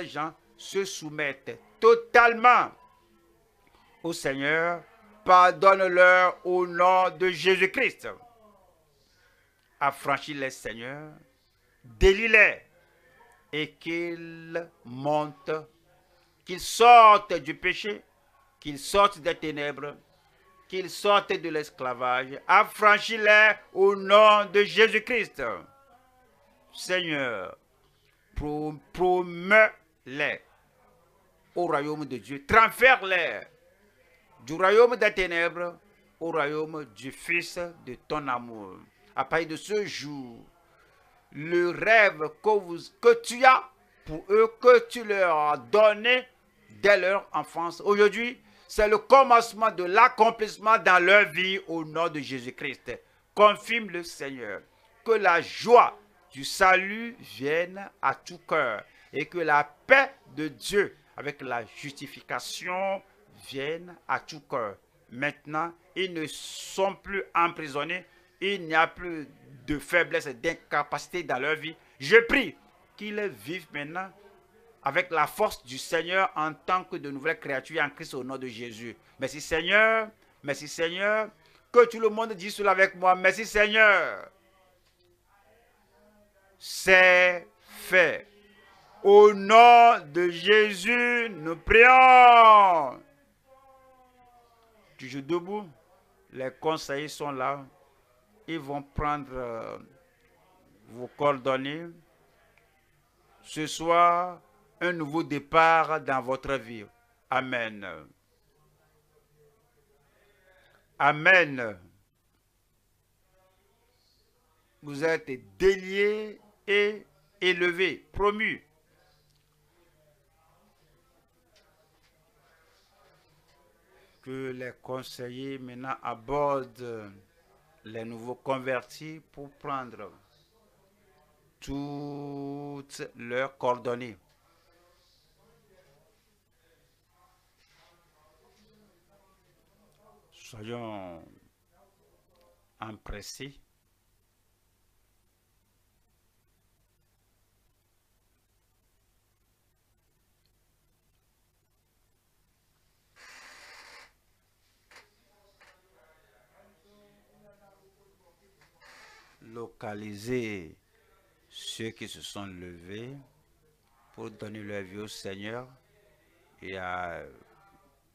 gens se soumettent totalement au Seigneur, pardonne-leur au nom de Jésus-Christ. Affranchis-les, Seigneur, délie-les et qu'ils montent, qu'ils sortent du péché, qu'ils sortent des ténèbres, qu'ils sortent de l'esclavage. Affranchis-les au nom de Jésus-Christ. Seigneur, promets-les au royaume de Dieu. Transfère-les du royaume des ténèbres au royaume du Fils de ton amour. À partir de ce jour, le rêve que tu as pour eux, que tu leur as donné dès leur enfance, aujourd'hui, c'est le commencement de l'accomplissement dans leur vie au nom de Jésus-Christ. Confirme le Seigneur. Que la joie du salut vienne à tout cœur et que la paix de Dieu avec la justification vienne à tout cœur. Maintenant, ils ne sont plus emprisonnés. Il n'y a plus de faiblesse et d'incapacité dans leur vie. Je prie qu'ils vivent maintenant avec la force du Seigneur en tant que de nouvelles créatures en Christ au nom de Jésus. Merci Seigneur, merci Seigneur. Que tout le monde dise cela avec moi. Merci Seigneur. C'est fait. Au nom de Jésus, nous prions. Toujours debout. Les conseillers sont là. Ils vont prendre vos coordonnées. Ce soir, un nouveau départ dans votre vie. Amen. Amen. Vous êtes déliés et élevés, promus. Que les conseillers maintenant abordent les nouveaux convertis pour prendre toutes leurs coordonnées. Soyons empressés. Localiser ceux qui se sont levés pour donner leur vie au Seigneur et à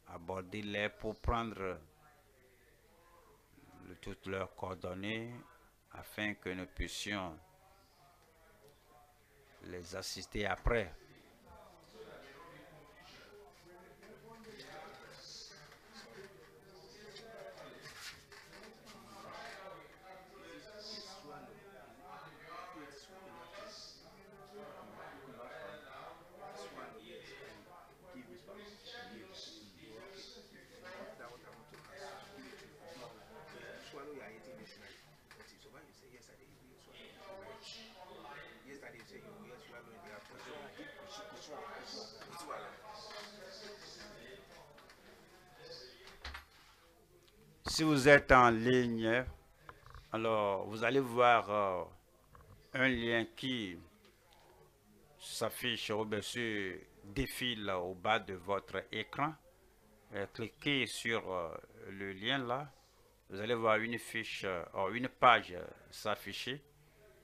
aborder-les pour prendre toutes leurs coordonnées afin que nous puissions les assister après. Si vous êtes en ligne, alors vous allez voir un lien qui s'affiche au-dessus, défile au bas de votre écran. Cliquez sur le lien là. Vous allez voir une fiche, une page s'afficher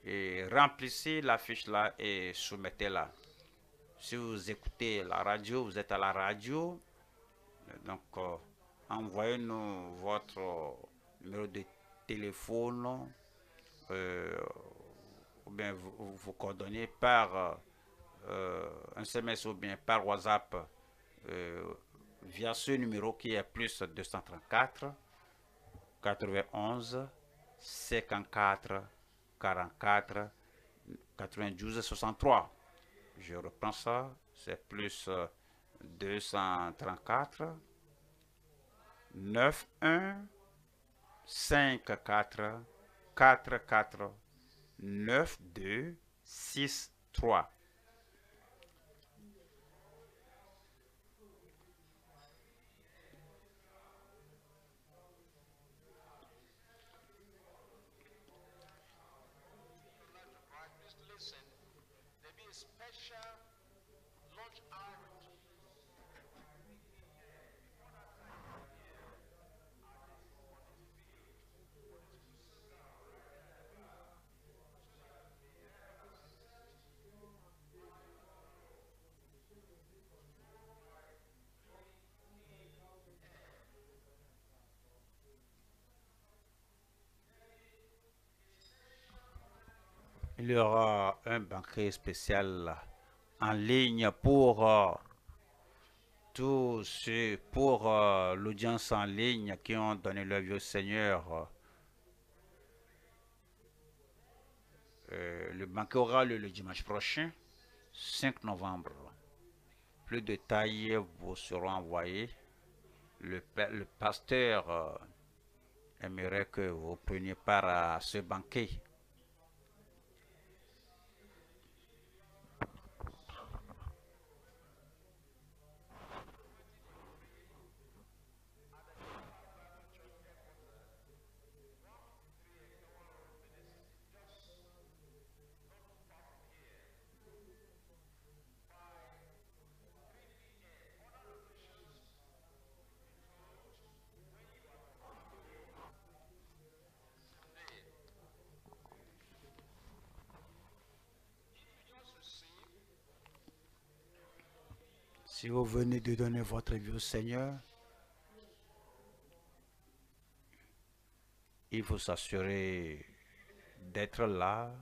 et remplissez la fiche là et soumettez-la. Si vous écoutez la radio, vous êtes à la radio, donc envoyez-nous votre numéro de téléphone ou bien vos coordonnées par un SMS ou bien par WhatsApp via ce numéro qui est plus 234 91 54 44 92 63. Je reprends ça, c'est plus 234 91 54 44 92 63. Il y aura un banquet spécial en ligne pour tous ceux, pour l'audience en ligne qui ont donné leur vie au Seigneur. Le banquet aura lieu le dimanche prochain, 5 novembre. Plus de détails vous seront envoyés. Le pasteur aimerait que vous preniez part à ce banquet. Si vous venez de donner votre vie au Seigneur, il faut s'assurer d'être là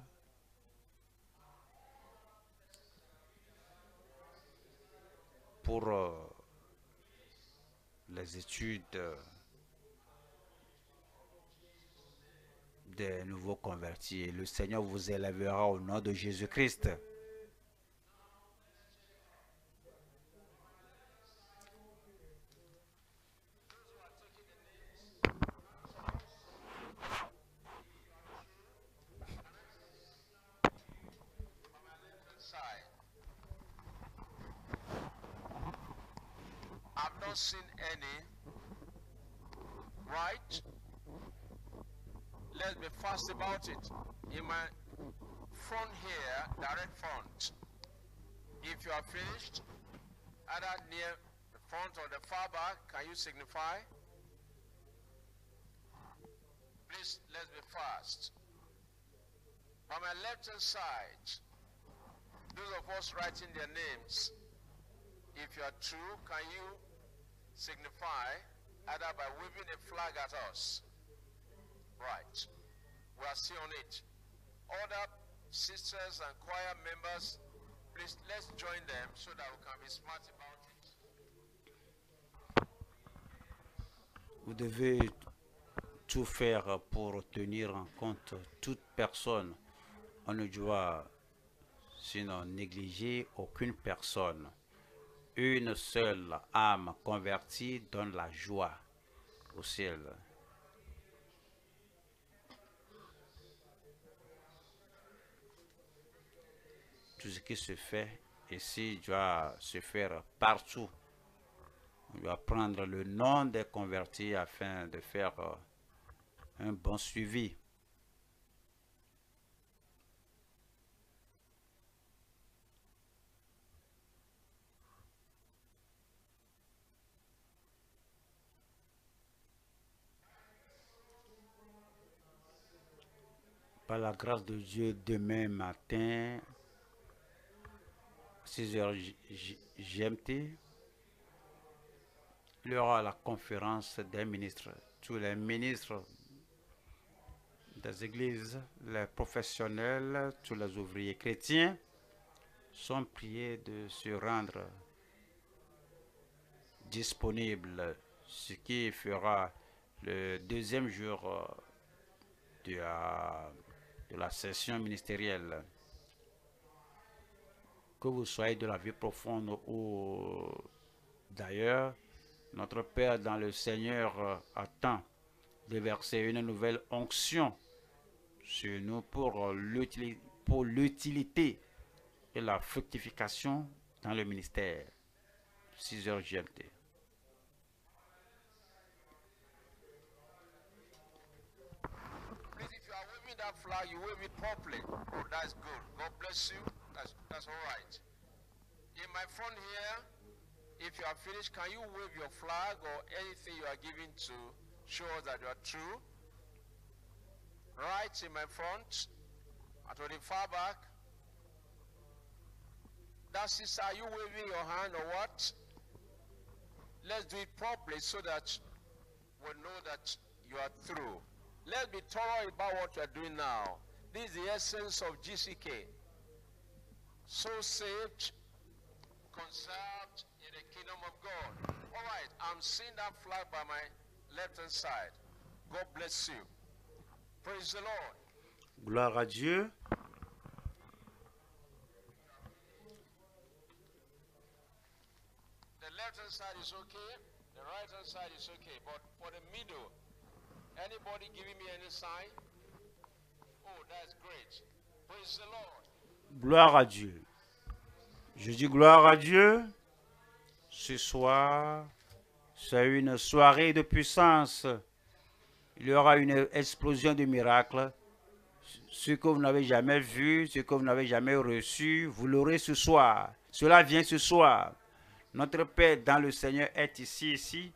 pour les études des nouveaux convertis. Le Seigneur vous élèvera au nom de Jésus-Christ. I've not seen any. Right? Let's be fast about it. In my front here, direct front. If you are finished, either near the front or the far back, can you signify? Please, let's be fast. On my left hand side, those of us writing their names, if you are true, can you signify either by waving a flag at us? Right. We are still on it. Other sisters and choir members, please let's join them so that we can be smart about it. Vous devez tout faire pour tenir en compte toute personne. On ne doit sinon négliger aucune personne. Une seule âme convertie donne la joie au ciel. tout ce qui se fait ici doit se faire partout. On doit prendre le nom des convertis afin de faire un bon suivi. Par la grâce de Dieu, demain matin, 6h GMT, il y aura la conférence des ministres. Tous les ministres des églises, les professionnels, tous les ouvriers chrétiens sont priés de se rendre disponibles, ce qui fera le deuxième jour de la session ministérielle. Que vous soyez de la vie profonde ou d'ailleurs, notre Père dans le Seigneur attend de verser une nouvelle onction sur nous pour l'utilité et la fructification dans le ministère. 6h GMT. That flag, you wave it properly. Oh, that's good. God bless you. That's all right. In my front here, if you are finished, can you wave your flag or anything you are giving to show us that you are true? Right in my front, at the far back. That sister, are you waving your hand or what? Let's do it properly so that we know that you are through. Let's be thorough about what you are doing now. This is the essence of GCK. So saved, conserved in the kingdom of God. All right, I'm seeing that flag by my left-hand side. God bless you. Praise the Lord. Gloire à Dieu. The left-hand side is okay. The right-hand side is okay. But for the middle, anybody giving me any sign? Oh, that's great. Praise the Lord. Gloire à Dieu. Je dis gloire à Dieu. Ce soir, c'est une soirée de puissance. Il y aura une explosion de miracles. Ce que vous n'avez jamais vu, ce que vous n'avez jamais reçu, vous l'aurez ce soir. Cela vient ce soir. Notre Père dans le Seigneur est ici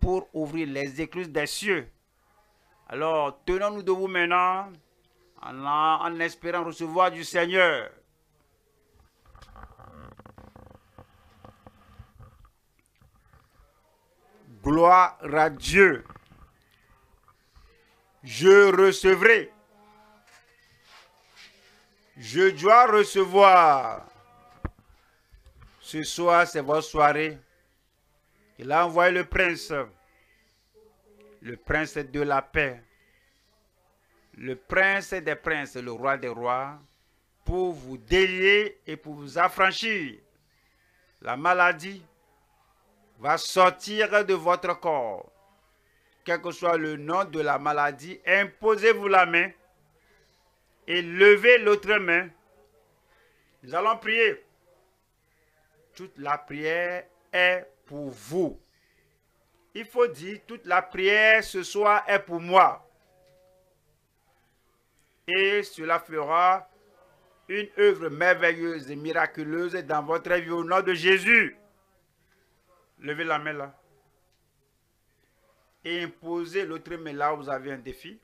pour ouvrir les écluses des cieux. Alors, tenons-nous debout maintenant en espérant recevoir du Seigneur. Gloire à Dieu. Je recevrai. Je dois recevoir. Ce soir, c'est votre soirée. Il a envoyé le prince de la paix, le prince des princes, le roi des rois, pour vous délier et pour vous affranchir. La maladie va sortir de votre corps. Quel que soit le nom de la maladie, imposez-vous la main et levez l'autre main. Nous allons prier. Toute la prière est pour vous. Il faut dire, toute la prière ce soir est pour moi. Et cela fera une œuvre merveilleuse et miraculeuse dans votre vie au nom de Jésus. Levez la main là. Et imposez l'autre main là où vous avez un défi.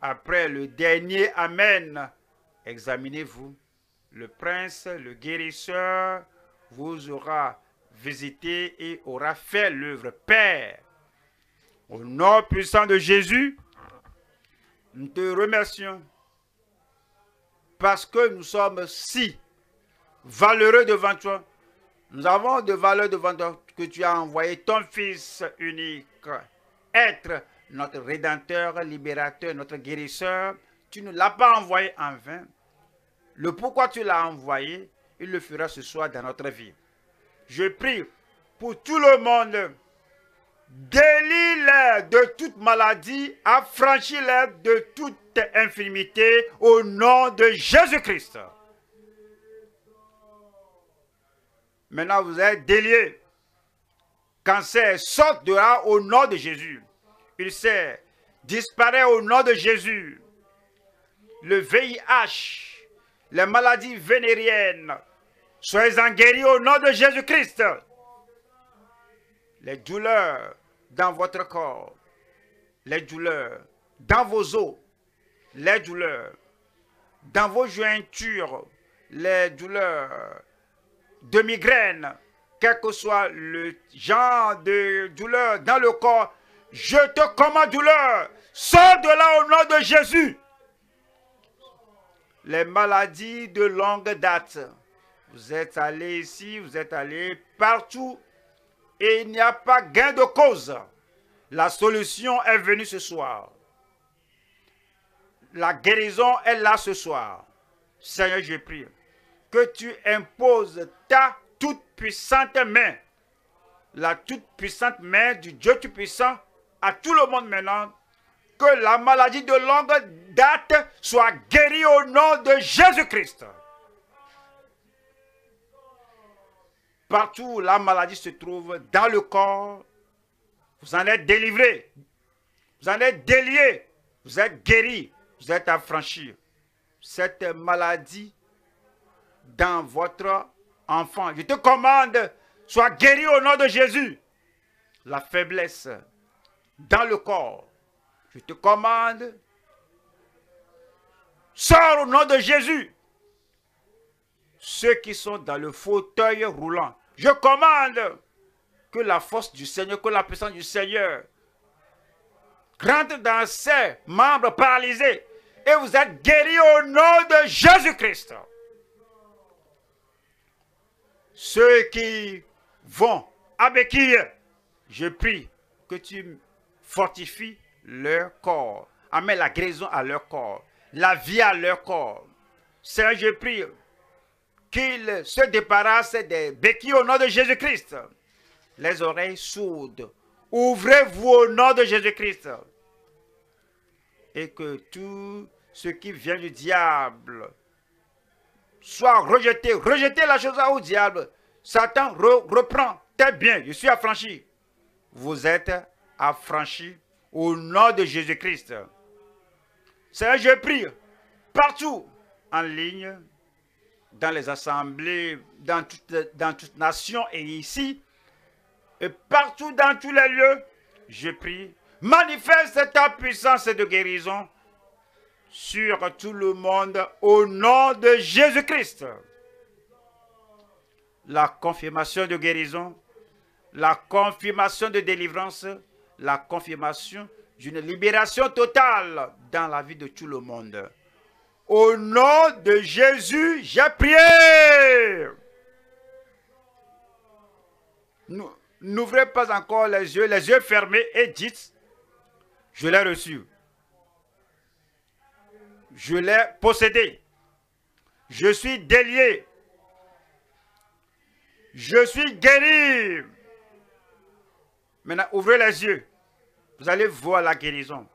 Après le dernier Amen, examinez-vous. Le prince, le guérisseur, vous aura visité et aura fait l'œuvre. Père, au nom puissant de Jésus, nous te remercions parce que nous sommes si valeureux devant toi. Nous avons de valeur devant toi que tu as envoyé ton Fils unique, être notre Rédempteur, Libérateur, notre Guérisseur. Tu ne l'as pas envoyé en vain. Le pourquoi tu l'as envoyé, il le fera ce soir dans notre vie. Je prie pour tout le monde délie-les de toute maladie, affranchis-les de toute infirmité au nom de Jésus-Christ. Maintenant, vous êtes déliés. Cancer, saute de là au nom de Jésus. Ulcère, disparaît au nom de Jésus. Le VIH, les maladies vénériennes, soyez-en guéris au nom de Jésus-Christ. Les douleurs dans votre corps, les douleurs dans vos os, les douleurs dans vos jointures, les douleurs de migraine, quel que soit le genre de douleur dans le corps, je te commande douleur, sors de là au nom de Jésus. Les maladies de longue date, vous êtes allé ici, vous êtes allé partout, et il n'y a pas gain de cause. La solution est venue ce soir. La guérison est là ce soir. Seigneur, je prie que tu imposes ta toute puissante main, la toute puissante main du Dieu Tout-Puissant à tout le monde maintenant, que la maladie de longue date soit guérie au nom de Jésus-Christ. Partout où la maladie se trouve dans le corps, vous en êtes délivrés, vous en êtes déliés, vous êtes guéris, vous êtes affranchis. Cette maladie dans votre enfant, je te commande, sois guéri au nom de Jésus. La faiblesse dans le corps, je te commande, sors au nom de Jésus. Ceux qui sont dans le fauteuil roulant, je commande que la force du Seigneur, que la puissance du Seigneur rentre dans ces membres paralysés et vous êtes guéris au nom de Jésus-Christ. Ceux qui vont à béquille, je prie que tu fortifies leur corps, amène la guérison à leur corps, la vie à leur corps. Seigneur, je prie qu'ils se débarrassent des béquilles au nom de Jésus-Christ. Les oreilles sourdes, ouvrez-vous au nom de Jésus-Christ. Et que tout ce qui vient du diable soit rejeté. Rejetez la chose au diable. Satan reprend. T'es bien, je suis affranchi. Vous êtes affranchis au nom de Jésus-Christ. Seigneur, je prie partout en ligne, dans les assemblées, dans toute nation et ici, et partout dans tous les lieux, je prie, manifeste ta puissance de guérison sur tout le monde au nom de Jésus-Christ. La confirmation de guérison, la confirmation de délivrance, la confirmation d'une libération totale dans la vie de tout le monde. Au nom de Jésus, j'ai prié. N'ouvrez pas encore les yeux fermés et dites, je l'ai reçu. Je l'ai possédé. Je suis délié. Je suis guéri. Maintenant, ouvrez les yeux. Vous allez voir la guérison.